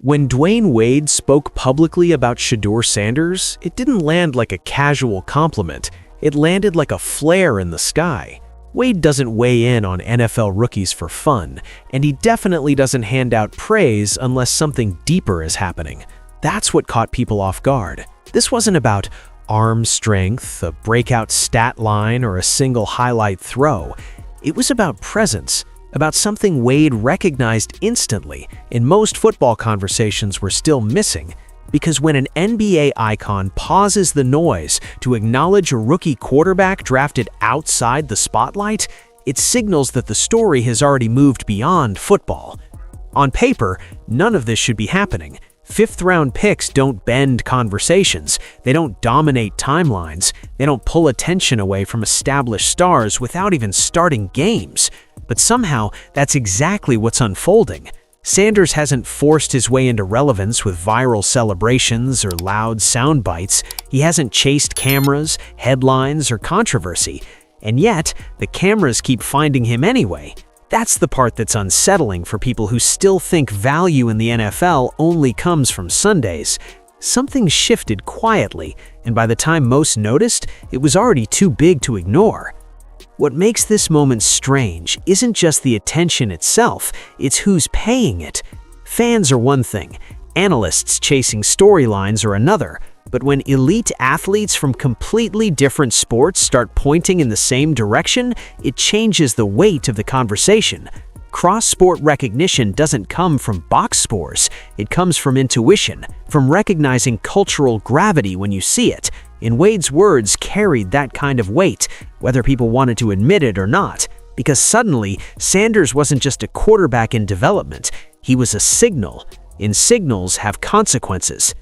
When Dwayne Wade spoke publicly about Shedeur Sanders, it didn't land like a casual compliment. It landed like a flare in the sky. Wade doesn't weigh in on NFL rookies for fun, and he definitely doesn't hand out praise unless something deeper is happening. That's what caught people off guard. This wasn't about arm strength, a breakout stat line, or a single highlight throw. It was about presence, about something Wade recognized instantly and most football conversations were still missing. Because when an NBA icon pauses the noise to acknowledge a rookie quarterback drafted outside the spotlight, it signals that the story has already moved beyond football. On paper, none of this should be happening. Fifth-round picks don't bend conversations, they don't dominate timelines, they don't pull attention away from established stars without even starting games. But somehow, that's exactly what's unfolding. Sanders hasn't forced his way into relevance with viral celebrations or loud sound bites. He hasn't chased cameras, headlines, or controversy. And yet, the cameras keep finding him anyway. That's the part that's unsettling for people who still think value in the NFL only comes from Sundays. Something shifted quietly, and by the time most noticed, it was already too big to ignore. What makes this moment strange isn't just the attention itself, it's who's paying it. Fans are one thing, analysts chasing storylines are another, but when elite athletes from completely different sports start pointing in the same direction, it changes the weight of the conversation. Cross-sport recognition doesn't come from box scores, it comes from intuition, from recognizing cultural gravity when you see it. And Wade's words carried that kind of weight, whether people wanted to admit it or not, because suddenly, Sanders wasn't just a quarterback in development, he was a signal, and signals have consequences.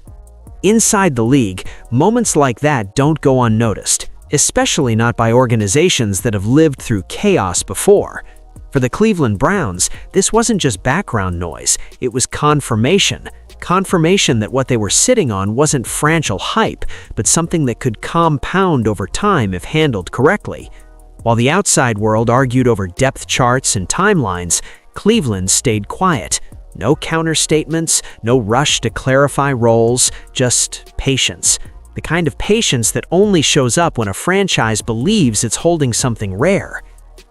Inside the league, moments like that don't go unnoticed, especially not by organizations that have lived through chaos before. For the Cleveland Browns, this wasn't just background noise, it was confirmation. Confirmation that what they were sitting on wasn't franchise hype, but something that could compound over time if handled correctly. While the outside world argued over depth charts and timelines, Cleveland stayed quiet. No counter-statements, no rush to clarify roles, just patience. The kind of patience that only shows up when a franchise believes it's holding something rare.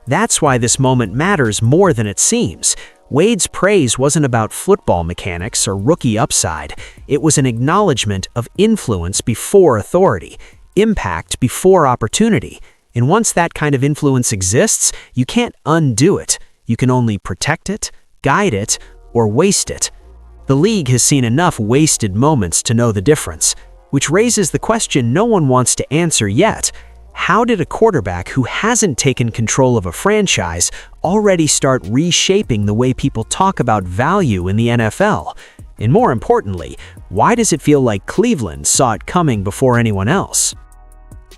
That's why this moment matters more than it seems. Wade's praise wasn't about football mechanics or rookie upside. It was an acknowledgement of influence before authority, impact before opportunity. And once that kind of influence exists, you can't undo it. You can only protect it, guide it, or waste it. The league has seen enough wasted moments to know the difference, which raises the question no one wants to answer yet. How did a quarterback who hasn't taken control of a franchise already start reshaping the way people talk about value in the NFL? And more importantly, why does it feel like Cleveland saw it coming before anyone else?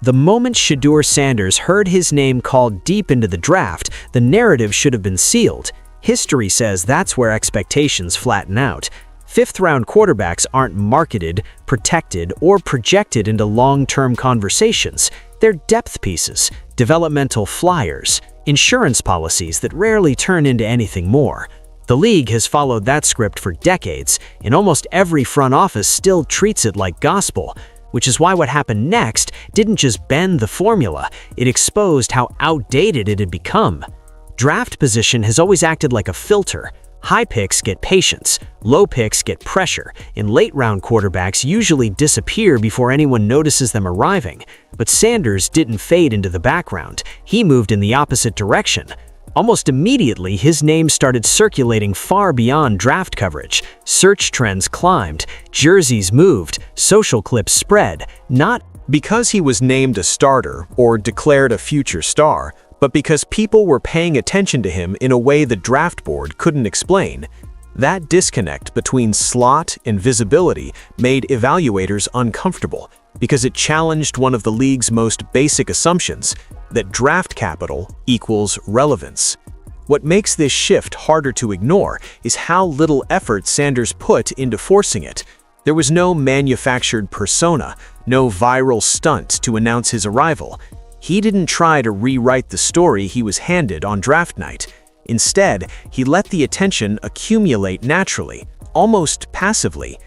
The moment Shedeur Sanders heard his name called deep into the draft, the narrative should have been sealed. History says that's where expectations flatten out. Fifth-round quarterbacks aren't marketed, protected, or projected into long-term conversations. They're depth pieces, developmental flyers, insurance policies that rarely turn into anything more. The league has followed that script for decades, and almost every front office still treats it like gospel, which is why what happened next didn't just bend the formula, it exposed how outdated it had become. Draft position has always acted like a filter. High picks get patience, low picks get pressure, and late-round quarterbacks usually disappear before anyone notices them arriving. But Sanders didn't fade into the background. He moved in the opposite direction. Almost immediately, his name started circulating far beyond draft coverage. Search trends climbed, jerseys moved, social clips spread, not because he was named a starter or declared a future star, but because people were paying attention to him in a way the draft board couldn't explain. That disconnect between slot and visibility made evaluators uncomfortable because it challenged one of the league's most basic assumptions, that draft capital equals relevance. What makes this shift harder to ignore is how little effort Sanders put into forcing it. There was no manufactured persona, no viral stunt to announce his arrival. He didn't try to rewrite the story he was handed on draft night. Instead, he let the attention accumulate naturally, almost passively.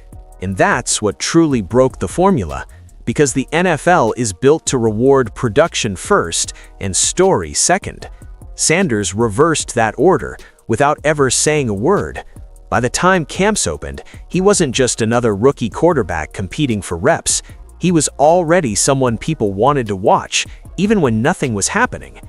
And that's what truly broke the formula, because the NFL is built to reward production first and story second. Sanders reversed that order without ever saying a word. By the time camps opened, he wasn't just another rookie quarterback competing for reps. He was already someone people wanted to watch, even when nothing was happening.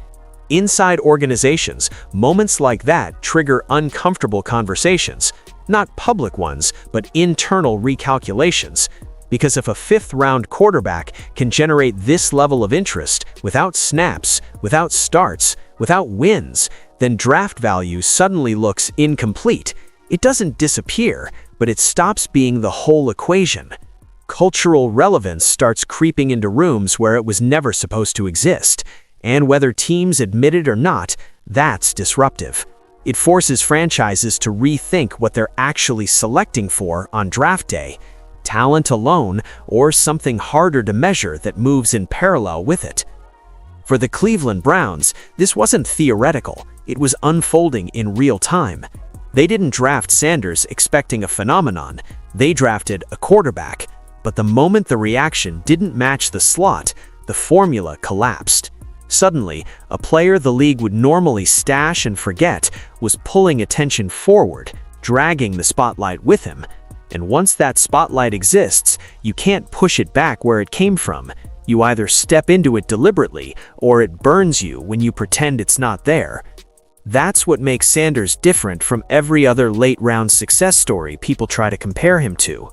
Inside organizations, moments like that trigger uncomfortable conversations, not public ones, but internal recalculations. Because if a fifth-round quarterback can generate this level of interest without snaps, without starts, without wins, then draft value suddenly looks incomplete. It doesn't disappear, but it stops being the whole equation. Cultural relevance starts creeping into rooms where it was never supposed to exist, and whether teams admit it or not, that's disruptive. It forces franchises to rethink what they're actually selecting for on draft day: talent alone, or something harder to measure that moves in parallel with it. For the Cleveland Browns, this wasn't theoretical, it was unfolding in real time. They didn't draft Sanders expecting a phenomenon, they drafted a quarterback. But the moment the reaction didn't match the slot, the formula collapsed. Suddenly, a player the league would normally stash and forget was pulling attention forward, dragging the spotlight with him. And once that spotlight exists, you can't push it back where it came from. You either step into it deliberately, or it burns you when you pretend it's not there. That's what makes Sanders different from every other late-round success story people try to compare him to.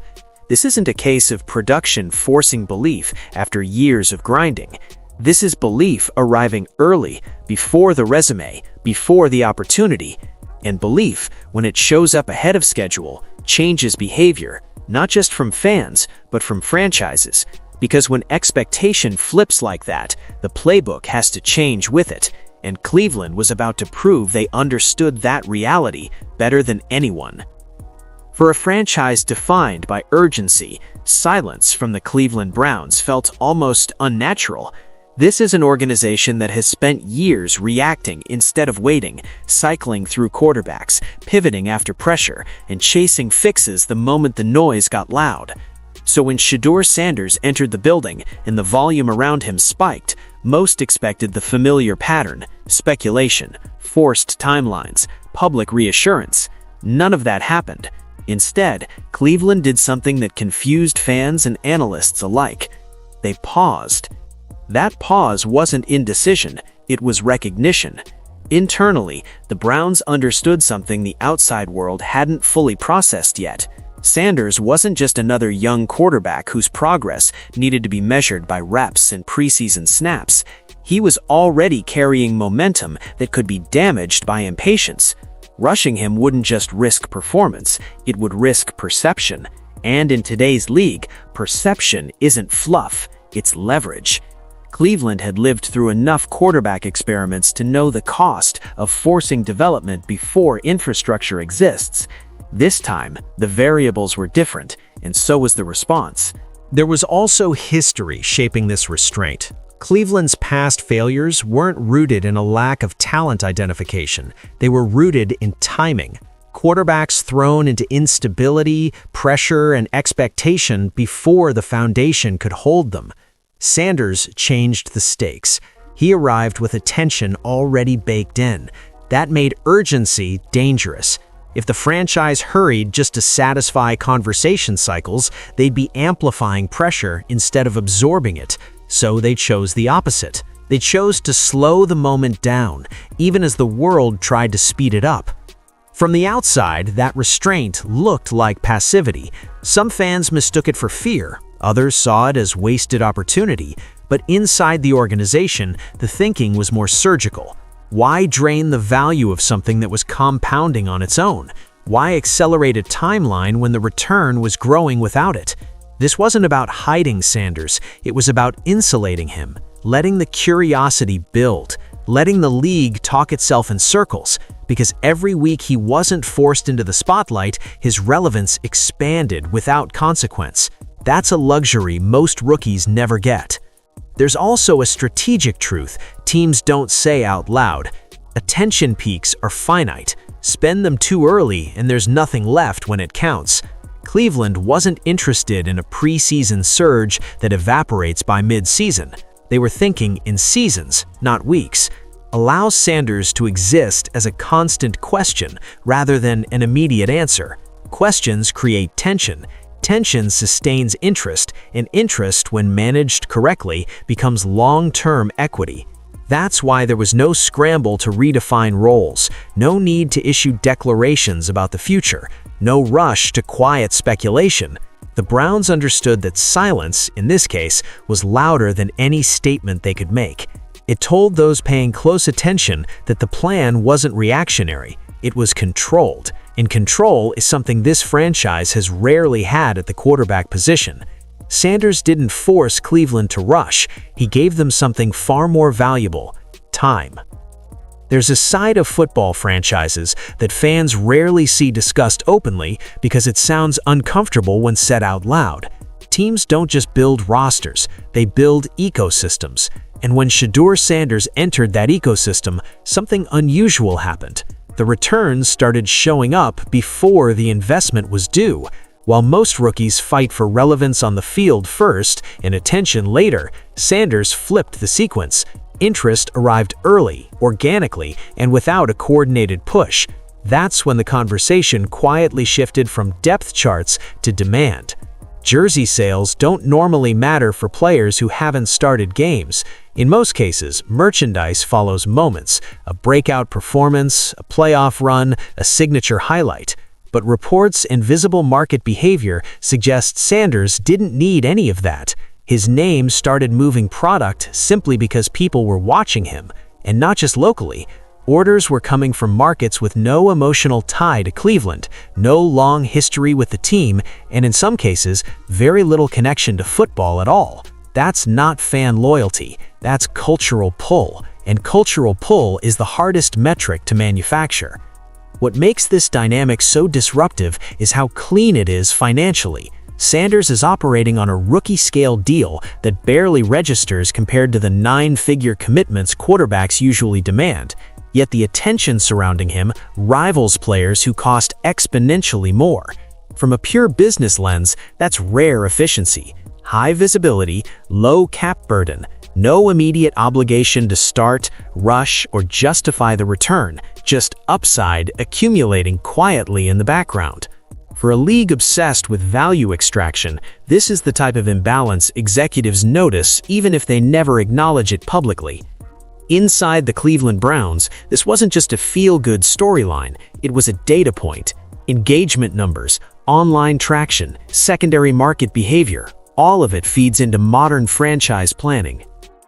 This isn't a case of production forcing belief after years of grinding. This is belief arriving early, before the resume, before the opportunity. And belief, when it shows up ahead of schedule, changes behavior, not just from fans, but from franchises. Because when expectation flips like that, the playbook has to change with it. And Cleveland was about to prove they understood that reality better than anyone. For a franchise defined by urgency, silence from the Cleveland Browns felt almost unnatural. This is an organization that has spent years reacting instead of waiting, cycling through quarterbacks, pivoting after pressure, and chasing fixes the moment the noise got loud. So when Shedeur Sanders entered the building and the volume around him spiked, most expected the familiar pattern: speculation, forced timelines, public reassurance. None of that happened. Instead, Cleveland did something that confused fans and analysts alike. They paused. That pause wasn't indecision, it was recognition. Internally, the Browns understood something the outside world hadn't fully processed yet. Sanders wasn't just another young quarterback whose progress needed to be measured by reps and preseason snaps. He was already carrying momentum that could be damaged by impatience. Rushing him wouldn't just risk performance, it would risk perception. And in today's league, perception isn't fluff, it's leverage. Cleveland had lived through enough quarterback experiments to know the cost of forcing development before infrastructure exists. This time, the variables were different, and so was the response. There was also history shaping this restraint. Cleveland's past failures weren't rooted in a lack of talent identification. They were rooted in timing. Quarterbacks thrown into instability, pressure, and expectation before the foundation could hold them. Sanders changed the stakes. He arrived with attention already baked in. That made urgency dangerous. If the franchise hurried just to satisfy conversation cycles, they'd be amplifying pressure instead of absorbing it. So they chose the opposite. They chose to slow the moment down, even as the world tried to speed it up. From the outside, that restraint looked like passivity. Some fans mistook it for fear, others saw it as wasted opportunity, but inside the organization, the thinking was more surgical. Why drain the value of something that was compounding on its own? Why accelerate a timeline when the return was growing without it? This wasn't about hiding Sanders, it was about insulating him, letting the curiosity build, letting the league talk itself in circles, because every week he wasn't forced into the spotlight, his relevance expanded without consequence. That's a luxury most rookies never get. There's also a strategic truth teams don't say out loud. Attention peaks are finite. Spend them too early and there's nothing left when it counts. Cleveland wasn't interested in a preseason surge that evaporates by mid-season. They were thinking in seasons, not weeks. Allow Sanders to exist as a constant question rather than an immediate answer. Questions create tension. Tension sustains interest, and interest, when managed correctly, becomes long-term equity. That's why there was no scramble to redefine roles, no need to issue declarations about the future, no rush to quiet speculation. The Browns understood that silence, in this case, was louder than any statement they could make. It told those paying close attention that the plan wasn't reactionary, it was controlled. And control is something this franchise has rarely had at the quarterback position. Sanders didn't force Cleveland to rush, he gave them something far more valuable: time. There's a side of football franchises that fans rarely see discussed openly because it sounds uncomfortable when said out loud. Teams don't just build rosters, they build ecosystems. And when Shedeur Sanders entered that ecosystem, something unusual happened. The returns started showing up before the investment was due. While most rookies fight for relevance on the field first and attention later, Sanders flipped the sequence. Interest arrived early, organically, and without a coordinated push. That's when the conversation quietly shifted from depth charts to demand. Jersey sales don't normally matter for players who haven't started games. In most cases, merchandise follows moments, a breakout performance, a playoff run, a signature highlight. But reports and visible market behavior suggest Sanders didn't need any of that. His name started moving product simply because people were watching him, and not just locally. Orders were coming from markets with no emotional tie to Cleveland, no long history with the team, and in some cases, very little connection to football at all. That's not fan loyalty, that's cultural pull, and cultural pull is the hardest metric to manufacture. What makes this dynamic so disruptive is how clean it is financially. Sanders is operating on a rookie-scale deal that barely registers compared to the 9-figure commitments quarterbacks usually demand. Yet the attention surrounding him rivals players who cost exponentially more. From a pure business lens, that's rare efficiency. High visibility, low cap burden, no immediate obligation to start, rush, or justify the return, just upside accumulating quietly in the background. For a league obsessed with value extraction, this is the type of imbalance executives notice even if they never acknowledge it publicly. Inside the Cleveland Browns, this wasn't just a feel-good storyline, it was a data point. Engagement numbers, online traction, secondary market behavior, all of it feeds into modern franchise planning.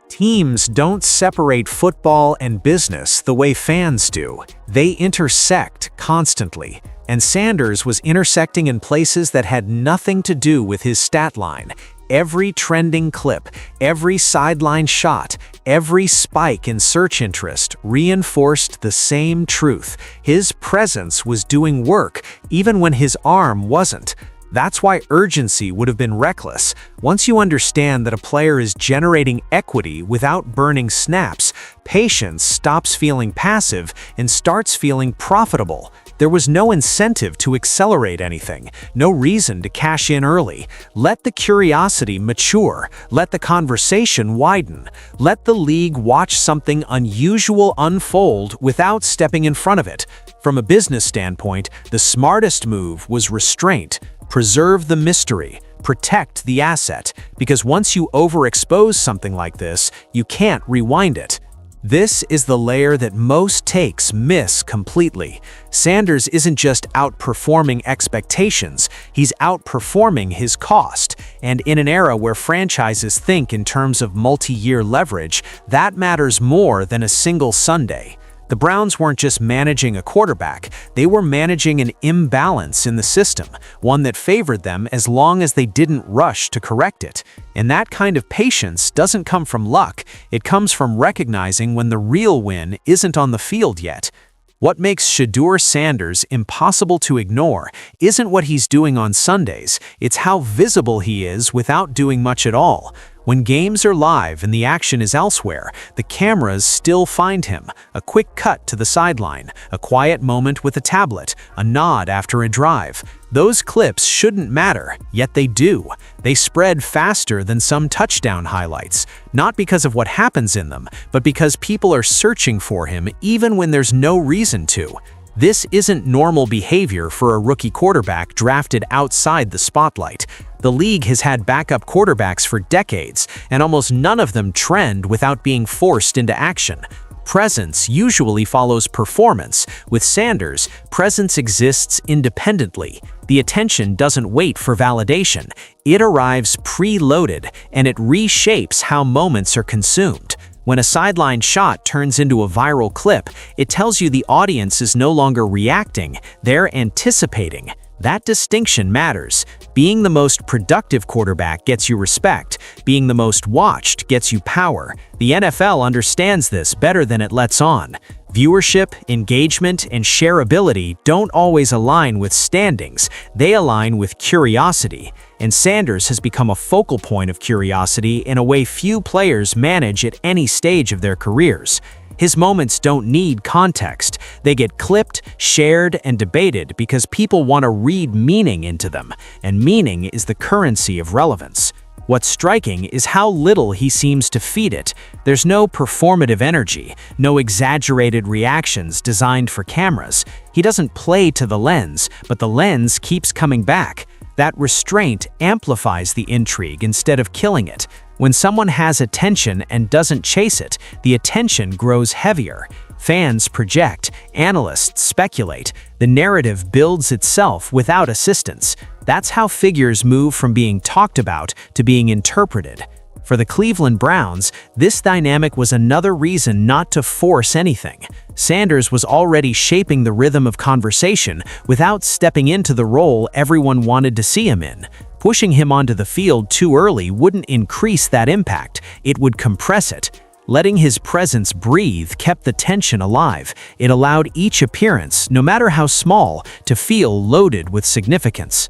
Teams don't separate football and business the way fans do. They intersect constantly. And Sanders was intersecting in places that had nothing to do with his stat line. Every trending clip, every sideline shot, every spike in search interest reinforced the same truth. His presence was doing work, even when his arm wasn't. That's why urgency would have been reckless. Once you understand that a player is generating equity without burning snaps, patience stops feeling passive and starts feeling profitable. There was no incentive to accelerate anything, no reason to cash in early. Let the curiosity mature, let the conversation widen, let the league watch something unusual unfold without stepping in front of it. From a business standpoint, the smartest move was restraint. Preserve the mystery, protect the asset, because once you overexpose something like this, you can't rewind it. This is the layer that most takes miss completely. Sanders isn't just outperforming expectations, he's outperforming his cost. And in an era where franchises think in terms of multi-year leverage, that matters more than a single Sunday. The Browns weren't just managing a quarterback, they were managing an imbalance in the system, one that favored them as long as they didn't rush to correct it. And that kind of patience doesn't come from luck, it comes from recognizing when the real win isn't on the field yet. What makes Shedeur Sanders impossible to ignore isn't what he's doing on Sundays, it's how visible he is without doing much at all. When games are live and the action is elsewhere, the cameras still find him. A quick cut to the sideline, a quiet moment with a tablet, a nod after a drive. Those clips shouldn't matter, yet they do. They spread faster than some touchdown highlights, not because of what happens in them, but because people are searching for him even when there's no reason to. This isn't normal behavior for a rookie quarterback drafted outside the spotlight. The league has had backup quarterbacks for decades, and almost none of them trend without being forced into action. Presence usually follows performance. With Sanders, presence exists independently. The attention doesn't wait for validation. It arrives preloaded, and it reshapes how moments are consumed. When a sideline shot turns into a viral clip, it tells you the audience is no longer reacting, they're anticipating. That distinction matters. Being the most productive quarterback gets you respect. Being the most watched gets you power. The NFL understands this better than it lets on. Viewership, engagement, and shareability don't always align with standings. They align with curiosity. And Sanders has become a focal point of curiosity in a way few players manage at any stage of their careers. His moments don't need context. They get clipped, shared, and debated because people want to read meaning into them, and meaning is the currency of relevance. What's striking is how little he seems to feed it. There's no performative energy, no exaggerated reactions designed for cameras. He doesn't play to the lens, but the lens keeps coming back. That restraint amplifies the intrigue instead of killing it. When someone has attention and doesn't chase it, the attention grows heavier. Fans project, analysts speculate. The narrative builds itself without assistance. That's how figures move from being talked about to being interpreted. For the Cleveland Browns, this dynamic was another reason not to force anything. Sanders was already shaping the rhythm of conversation without stepping into the role everyone wanted to see him in. Pushing him onto the field too early wouldn't increase that impact, it would compress it. Letting his presence breathe kept the tension alive. It allowed each appearance, no matter how small, to feel loaded with significance.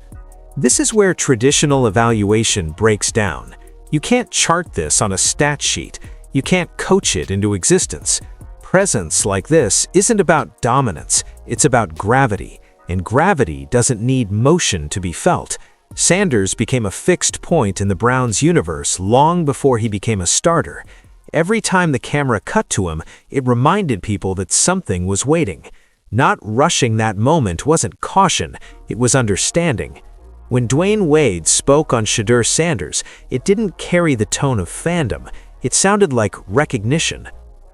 This is where traditional evaluation breaks down. You can't chart this on a stat sheet. You can't coach it into existence. Presence like this isn't about dominance, it's about gravity. And gravity doesn't need motion to be felt. Sanders became a fixed point in the Browns' universe long before he became a starter. Every time the camera cut to him, it reminded people that something was waiting. Not rushing that moment wasn't caution, it was understanding. When Dwayne Wade spoke on Shedeur Sanders, it didn't carry the tone of fandom. It sounded like recognition.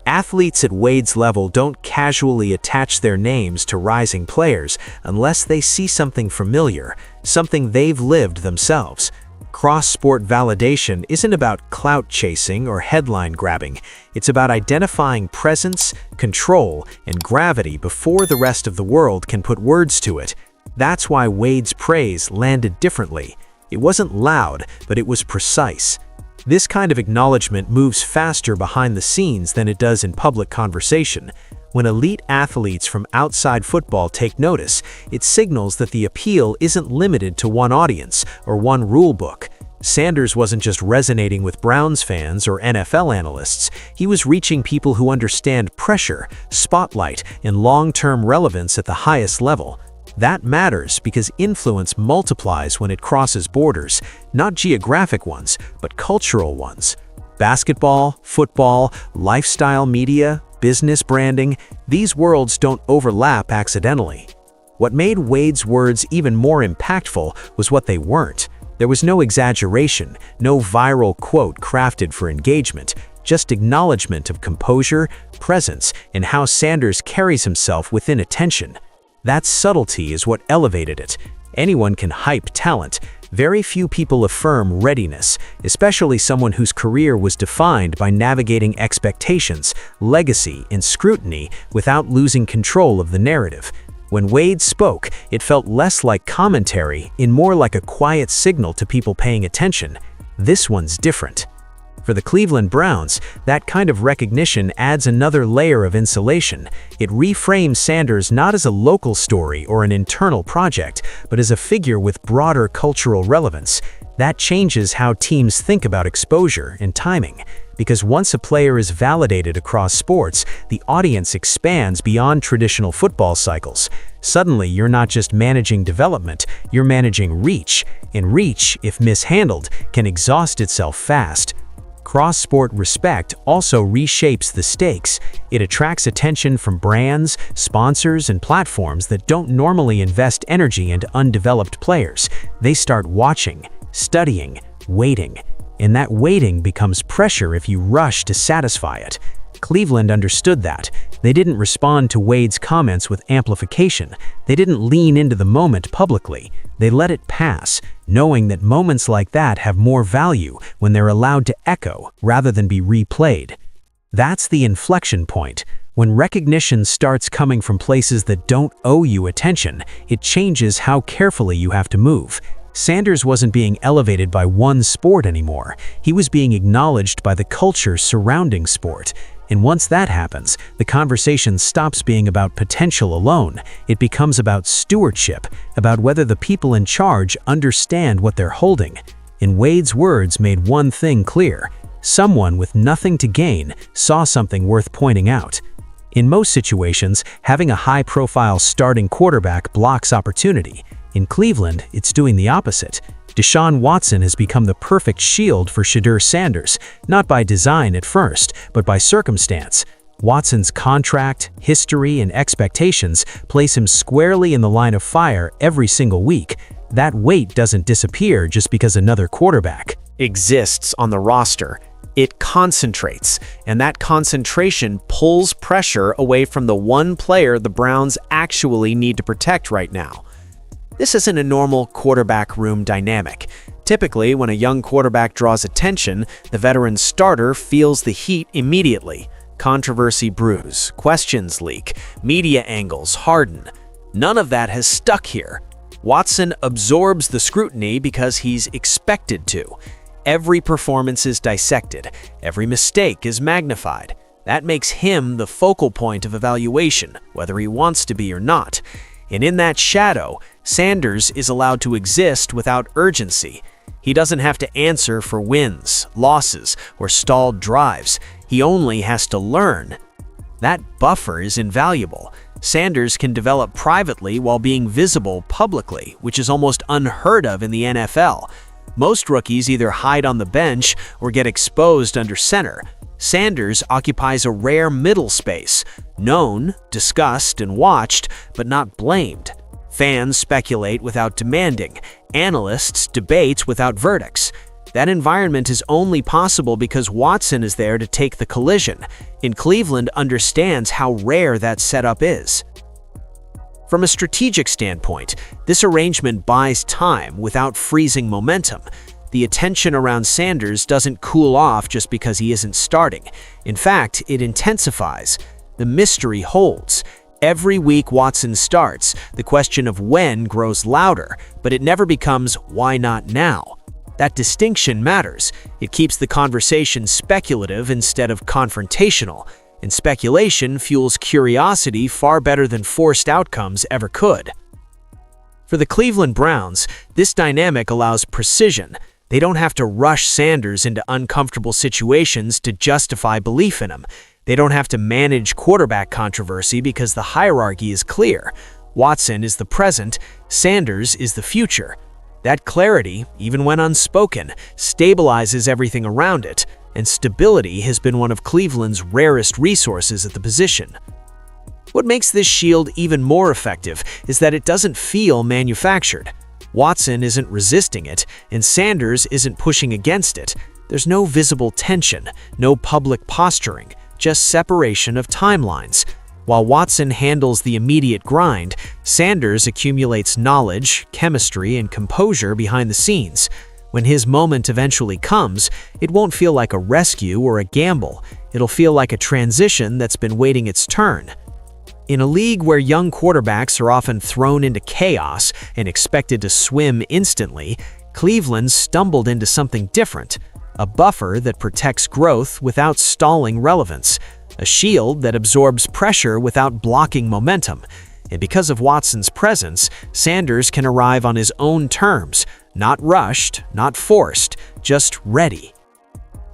Athletes at Wade's level don't casually attach their names to rising players unless they see something familiar, something they've lived themselves. Cross-sport validation isn't about clout chasing or headline grabbing. It's about identifying presence, control, and gravity before the rest of the world can put words to it. That's why Wade's praise landed differently. It wasn't loud, but it was precise. This kind of acknowledgement moves faster behind the scenes than it does in public conversation. When elite athletes from outside football take notice, it signals that the appeal isn't limited to one audience or one rule book. Sanders wasn't just resonating with Browns fans or NFL analysts. He was reaching people who understand pressure, spotlight, and long-term relevance at the highest level. That matters because influence multiplies when it crosses borders, not geographic ones, but cultural ones. Basketball, football, lifestyle media, business branding, these worlds don't overlap accidentally. What made Wade's words even more impactful was what they weren't. There was no exaggeration, no viral quote crafted for engagement, just acknowledgement of composure, presence, and how Sanders carries himself within attention. That subtlety is what elevated it. Anyone can hype talent. Very few people affirm readiness, especially someone whose career was defined by navigating expectations, legacy, and scrutiny without losing control of the narrative. When Wade spoke, it felt less like commentary and more like a quiet signal to people paying attention. This one's different. For the Cleveland Browns, that kind of recognition adds another layer of insulation. It reframes Sanders not as a local story or an internal project, but as a figure with broader cultural relevance. That changes how teams think about exposure and timing, because once a player is validated across sports, the audience expands beyond traditional football cycles. Suddenly, you're not just managing development, you're managing reach, and reach, if mishandled, can exhaust itself fast. Cross-sport respect also reshapes the stakes. It attracts attention from brands, sponsors, and platforms that don't normally invest energy into undeveloped players. They start watching, studying, waiting. And that waiting becomes pressure if you rush to satisfy it. Cleveland understood that. They didn't respond to Wade's comments with amplification. They didn't lean into the moment publicly. They let it pass, knowing that moments like that have more value when they're allowed to echo rather than be replayed. That's the inflection point. When recognition starts coming from places that don't owe you attention, it changes how carefully you have to move. Sanders wasn't being elevated by one sport anymore. He was being acknowledged by the culture surrounding sport. And once that happens, the conversation stops being about potential alone. It becomes about stewardship, about whether the people in charge understand what they're holding. And Wade's words made one thing clear. Someone with nothing to gain saw something worth pointing out. In most situations, having a high-profile starting quarterback blocks opportunity. In Cleveland, it's doing the opposite. Deshaun Watson has become the perfect shield for Shedeur Sanders, not by design at first, but by circumstance. Watson's contract, history, and expectations place him squarely in the line of fire every single week. That weight doesn't disappear just because another quarterback exists on the roster. It concentrates, and that concentration pulls pressure away from the one player the Browns actually need to protect right now. This isn't a normal quarterback room dynamic. Typically, when a young quarterback draws attention, the veteran starter feels the heat immediately. Controversy brews, questions leak, media angles harden. None of that has stuck here. Watson absorbs the scrutiny because he's expected to. Every performance is dissected. Every mistake is magnified. That makes him the focal point of evaluation, whether he wants to be or not. And in that shadow, Sanders is allowed to exist without urgency. He doesn't have to answer for wins, losses, or stalled drives. He only has to learn. That buffer is invaluable. Sanders can develop privately while being visible publicly, which is almost unheard of in the NFL. Most rookies either hide on the bench or get exposed under center. Sanders occupies a rare middle space, known, discussed, and watched, but not blamed. Fans speculate without demanding. Analysts debate without verdicts. That environment is only possible because Watson is there to take the collision, and Cleveland understands how rare that setup is. From a strategic standpoint, this arrangement buys time without freezing momentum. The attention around Sanders doesn't cool off just because he isn't starting. In fact, it intensifies. The mystery holds. Every week Watson starts, the question of when grows louder, but it never becomes, why not now? That distinction matters. It keeps the conversation speculative instead of confrontational, and speculation fuels curiosity far better than forced outcomes ever could. For the Cleveland Browns, this dynamic allows precision. They don't have to rush Sanders into uncomfortable situations to justify belief in him. They don't have to manage quarterback controversy because the hierarchy is clear. Watson is the present, Sanders is the future. That clarity, even when unspoken, stabilizes everything around it, and stability has been one of Cleveland's rarest resources at the position. What makes this shield even more effective is that it doesn't feel manufactured. Watson isn't resisting it, and Sanders isn't pushing against it. There's no visible tension, no public posturing, just separation of timelines. While Watson handles the immediate grind, Sanders accumulates knowledge, chemistry, and composure behind the scenes. When his moment eventually comes, it won't feel like a rescue or a gamble. It'll feel like a transition that's been waiting its turn. In a league where young quarterbacks are often thrown into chaos and expected to swim instantly, Cleveland stumbled into something different. A buffer that protects growth without stalling relevance. A shield that absorbs pressure without blocking momentum. And because of Watson's presence, Sanders can arrive on his own terms. Not rushed, not forced, just ready.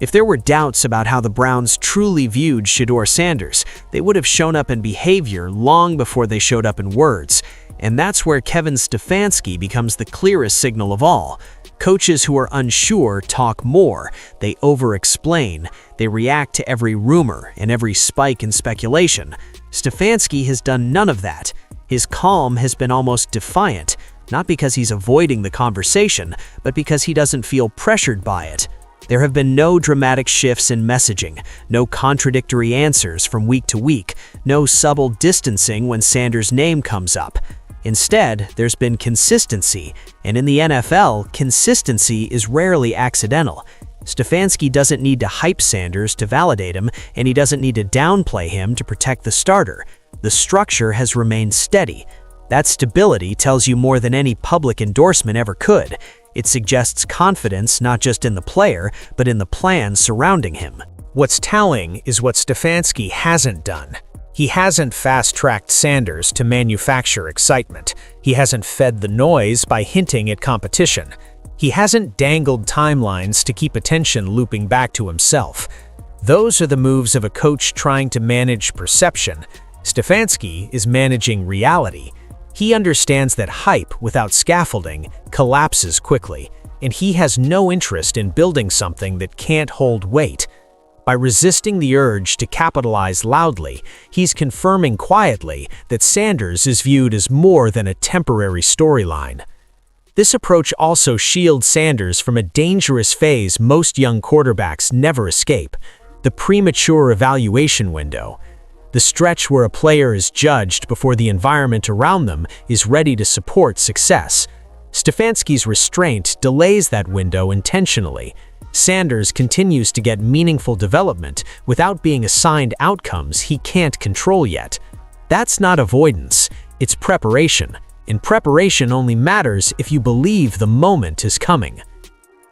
If there were doubts about how the Browns truly viewed Shedeur Sanders, they would have shown up in behavior long before they showed up in words. And that's where Kevin Stefanski becomes the clearest signal of all. Coaches who are unsure talk more, they over-explain, they react to every rumor and every spike in speculation. Stefanski has done none of that. His calm has been almost defiant, not because he's avoiding the conversation, but because he doesn't feel pressured by it. There have been no dramatic shifts in messaging, no contradictory answers from week to week, no subtle distancing when Sanders' name comes up. Instead, there's been consistency, and in the NFL, consistency is rarely accidental. Stefanski doesn't need to hype Sanders to validate him, and he doesn't need to downplay him to protect the starter. The structure has remained steady. That stability tells you more than any public endorsement ever could. It suggests confidence not just in the player, but in the plan surrounding him. What's telling is what Stefanski hasn't done. He hasn't fast-tracked Sanders to manufacture excitement. He hasn't fed the noise by hinting at competition. He hasn't dangled timelines to keep attention looping back to himself. Those are the moves of a coach trying to manage perception. Stefanski is managing reality. He understands that hype without scaffolding collapses quickly, and he has no interest in building something that can't hold weight. By resisting the urge to capitalize loudly, he's confirming quietly that Sanders is viewed as more than a temporary storyline. This approach also shields Sanders from a dangerous phase most young quarterbacks never escape: the premature evaluation window. The stretch where a player is judged before the environment around them is ready to support success. Stefanski's restraint delays that window intentionally. Sanders continues to get meaningful development without being assigned outcomes he can't control yet. That's not avoidance, it's preparation. And preparation only matters if you believe the moment is coming.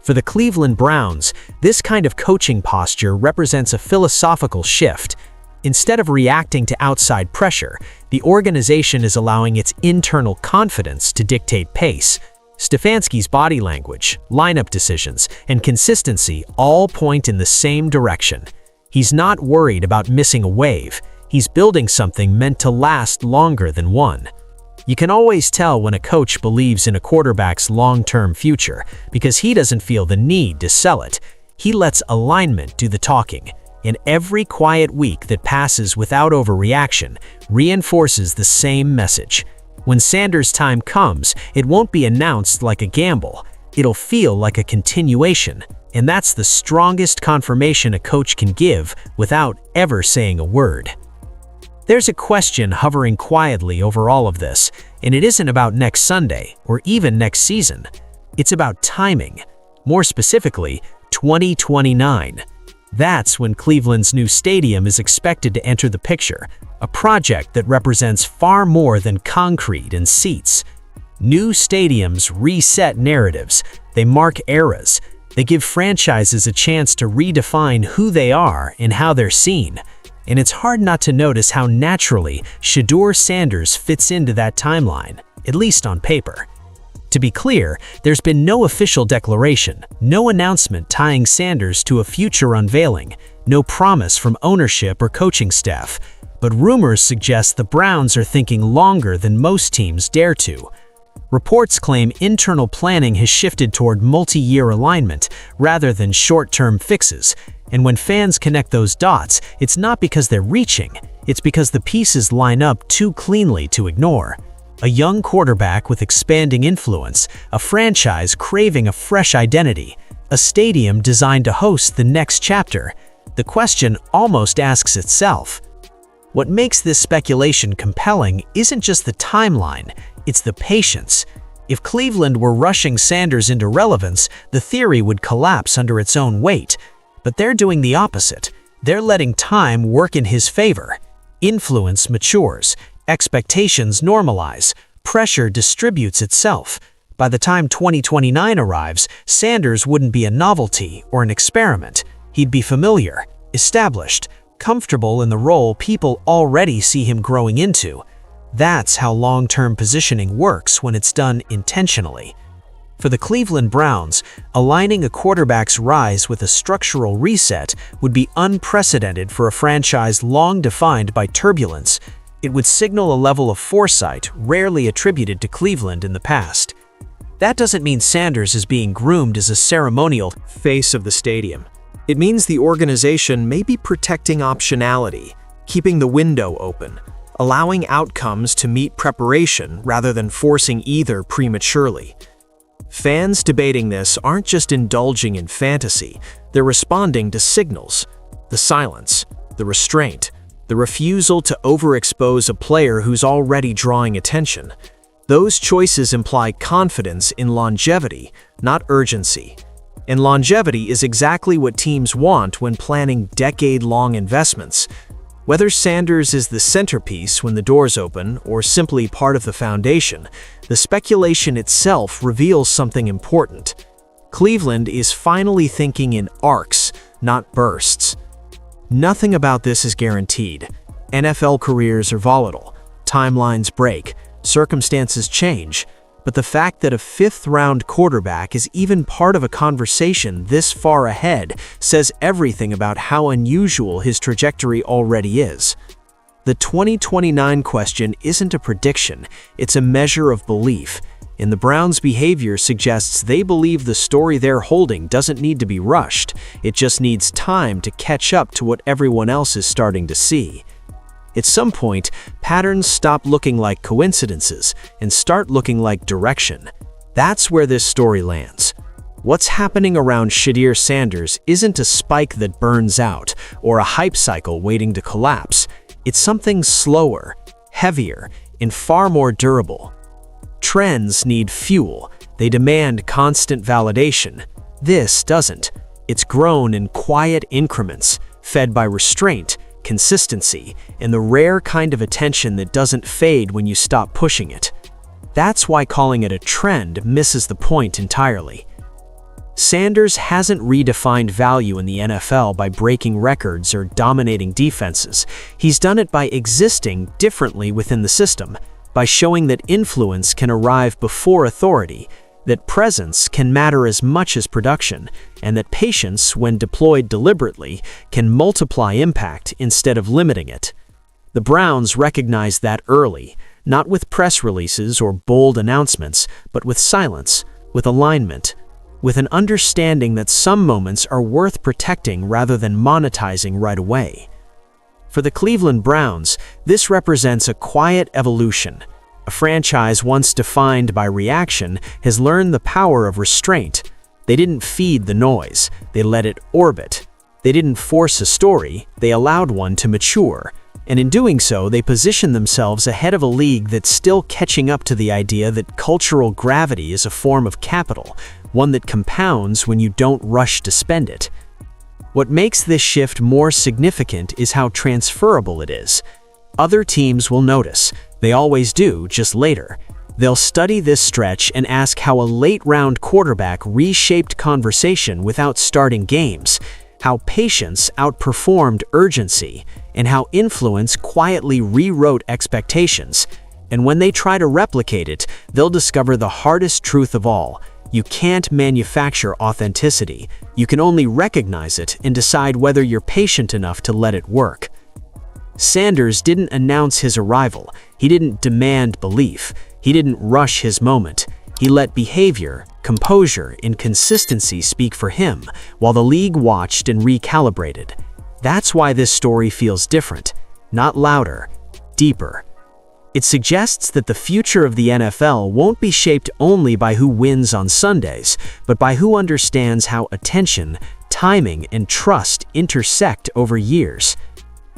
For the Cleveland Browns, this kind of coaching posture represents a philosophical shift. Instead of reacting to outside pressure, the organization is allowing its internal confidence to dictate pace. Stefanski's body language, lineup decisions, and consistency all point in the same direction. He's not worried about missing a wave. He's building something meant to last longer than one. You can always tell when a coach believes in a quarterback's long-term future because he doesn't feel the need to sell it. He lets alignment do the talking. And every quiet week that passes without overreaction reinforces the same message. When Sanders' time comes, it won't be announced like a gamble. It'll feel like a continuation. And that's the strongest confirmation a coach can give without ever saying a word. There's a question hovering quietly over all of this, and it isn't about next Sunday or even next season. It's about timing. More specifically, 2029. That's when Cleveland's new stadium is expected to enter the picture, a project that represents far more than concrete and seats. New stadiums reset narratives, they mark eras, they give franchises a chance to redefine who they are and how they're seen. And it's hard not to notice how naturally Shedeur Sanders fits into that timeline, at least on paper. To be clear, there's been no official declaration, no announcement tying Sanders to a future unveiling, no promise from ownership or coaching staff. But rumors suggest the Browns are thinking longer than most teams dare to. Reports claim internal planning has shifted toward multi-year alignment rather than short-term fixes. And when fans connect those dots, it's not because they're reaching, it's because the pieces line up too cleanly to ignore. A young quarterback with expanding influence, a franchise craving a fresh identity, a stadium designed to host the next chapter. The question almost asks itself. What makes this speculation compelling isn't just the timeline, it's the patience. If Cleveland were rushing Sanders into relevance, the theory would collapse under its own weight. But they're doing the opposite. They're letting time work in his favor. Influence matures. Expectations normalize, pressure distributes itself. By the time 2029 arrives, Sanders wouldn't be a novelty or an experiment. He'd be familiar, established, comfortable in the role people already see him growing into. That's how long-term positioning works when it's done intentionally. For the Cleveland Browns, aligning a quarterback's rise with a structural reset would be unprecedented for a franchise long defined by turbulence. It would signal a level of foresight rarely attributed to Cleveland in the past. That doesn't mean Sanders is being groomed as a ceremonial face of the stadium. It means the organization may be protecting optionality, keeping the window open, allowing outcomes to meet preparation rather than forcing either prematurely. Fans debating this aren't just indulging in fantasy, they're responding to signals: the silence, the restraint, the refusal to overexpose a player who's already drawing attention. Those choices imply confidence in longevity, not urgency. And longevity is exactly what teams want when planning decade-long investments. Whether Sanders is the centerpiece when the doors open or simply part of the foundation, the speculation itself reveals something important. Cleveland is finally thinking in arcs, not bursts. Nothing about this is guaranteed. NFL careers are volatile, timelines break, circumstances change, but the fact that a fifth-round quarterback is even part of a conversation this far ahead says everything about how unusual his trajectory already is. The 2029 question isn't a prediction, it's a measure of belief, and the Browns' behavior suggests they believe the story they're holding doesn't need to be rushed, it just needs time to catch up to what everyone else is starting to see. At some point, patterns stop looking like coincidences and start looking like direction. That's where this story lands. What's happening around Shedeur Sanders isn't a spike that burns out or a hype cycle waiting to collapse. It's something slower, heavier, and far more durable. Trends need fuel. They demand constant validation. This doesn't. It's grown in quiet increments, fed by restraint, consistency, and the rare kind of attention that doesn't fade when you stop pushing it. That's why calling it a trend misses the point entirely. Sanders hasn't redefined value in the NFL by breaking records or dominating defenses. He's done it by existing differently within the system, by showing that influence can arrive before authority, that presence can matter as much as production, and that patience, when deployed deliberately, can multiply impact instead of limiting it. The Browns recognized that early, not with press releases or bold announcements, but with silence, with alignment, with an understanding that some moments are worth protecting rather than monetizing right away. For the Cleveland Browns, this represents a quiet evolution. A franchise once defined by reaction has learned the power of restraint. They didn't feed the noise, they let it orbit. They didn't force a story, they allowed one to mature. And in doing so, they positioned themselves ahead of a league that's still catching up to the idea that cultural gravity is a form of capital, one that compounds when you don't rush to spend it. What makes this shift more significant is how transferable it is. Other teams will notice. They always do, just later. They'll study this stretch and ask how a late-round quarterback reshaped conversation without starting games, how patience outperformed urgency, and how influence quietly rewrote expectations. And when they try to replicate it, they'll discover the hardest truth of all. You can't manufacture authenticity. You can only recognize it and decide whether you're patient enough to let it work. Sanders didn't announce his arrival. He didn't demand belief. He didn't rush his moment. He let behavior, composure, and consistency speak for him, while the league watched and recalibrated. That's why this story feels different, not louder, deeper. It suggests that the future of the NFL won't be shaped only by who wins on Sundays, but by who understands how attention, timing, and trust intersect over years.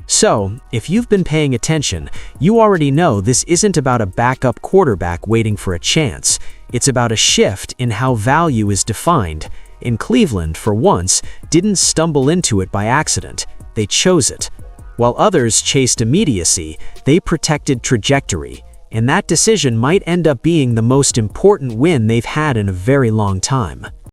So, if you've been paying attention, you already know this isn't about a backup quarterback waiting for a chance. It's about a shift in how value is defined. And Cleveland, for once, didn't stumble into it by accident. They chose it. While others chased immediacy, they protected trajectory. And that decision might end up being the most important win they've had in a very long time.